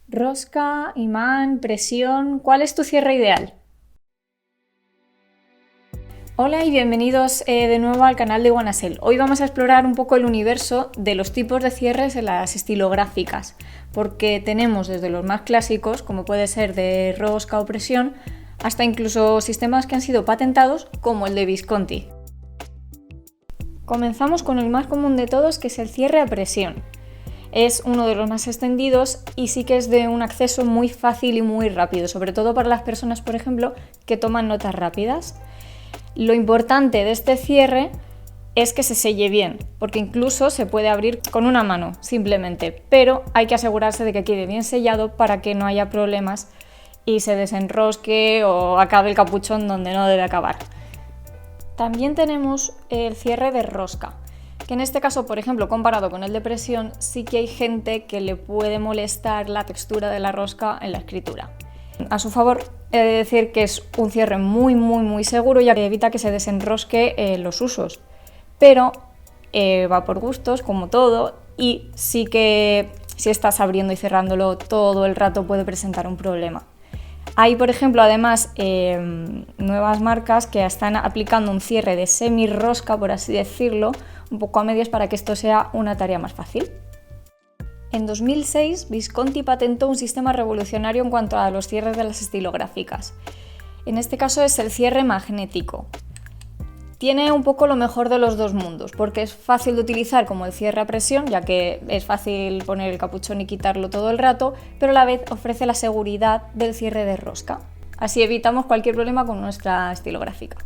Rosca, imán, presión, ¿cuál es tu cierre ideal? Hola y bienvenidos de nuevo al canal de Wanasel. Hoy vamos a explorar un poco el universo de los tipos de cierres en las estilográficas, porque tenemos desde los más clásicos, como puede ser de rosca o presión, hasta incluso sistemas que han sido patentados, como el de Visconti. Comenzamos con el más común de todos, que es el cierre a presión. Es uno de los más extendidos y sí que es de un acceso muy fácil y muy rápido, sobre todo para las personas, por ejemplo, que toman notas rápidas. Lo importante de este cierre es que se selle bien, porque incluso se puede abrir con una mano, simplemente, pero hay que asegurarse de que quede bien sellado para que no haya problemas y se desenrosque o acabe el capuchón donde no debe acabar. También tenemos el cierre de rosca, que en este caso, por ejemplo, comparado con el de presión, sí que hay gente que le puede molestar la textura de la rosca en la escritura. A su favor, he de decir que es un cierre muy seguro, ya que evita que se desenrosque los usos, pero va por gustos, como todo, y sí que si estás abriendo y cerrándolo todo el rato puede presentar un problema. Hay, por ejemplo, además nuevas marcas que están aplicando un cierre de semi-rosca, por así decirlo, un poco a medias para que esto sea una tarea más fácil. En 2006, Visconti patentó un sistema revolucionario en cuanto a los cierres de las estilográficas. En este caso es el cierre magnético. Tiene un poco lo mejor de los dos mundos, porque es fácil de utilizar como el cierre a presión, ya que es fácil poner el capuchón y quitarlo todo el rato, pero a la vez ofrece la seguridad del cierre de rosca. Así evitamos cualquier problema con nuestra estilográfica.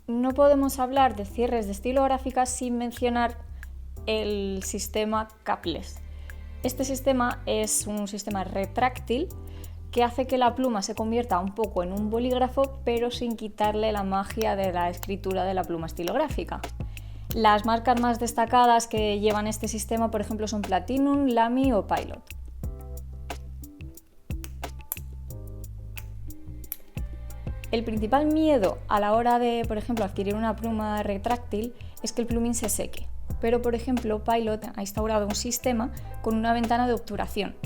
No podemos hablar de cierres de estilográficas sin mencionar el sistema capless. Este sistema es un sistema retráctil que hace que la pluma se convierta un poco en un bolígrafo, pero sin quitarle la magia de la escritura de la pluma estilográfica. Las marcas más destacadas que llevan este sistema, por ejemplo, son Platinum, Lamy o Pilot. El principal miedo a la hora de, por ejemplo, adquirir una pluma retráctil es que el plumín se seque. Pero, por ejemplo, Pilot ha instaurado un sistema con una ventana de obturación.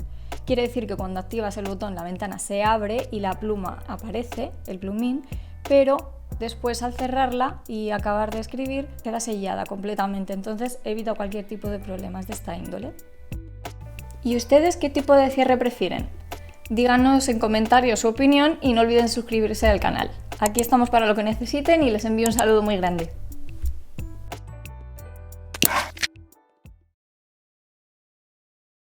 Quiere decir que cuando activas el botón la ventana se abre y la pluma aparece, el plumín, pero después al cerrarla y acabar de escribir queda sellada completamente, entonces evita cualquier tipo de problemas de esta índole. ¿Y ustedes qué tipo de cierre prefieren? Díganos en comentarios su opinión y no olviden suscribirse al canal. Aquí estamos para lo que necesiten y les envío un saludo muy grande.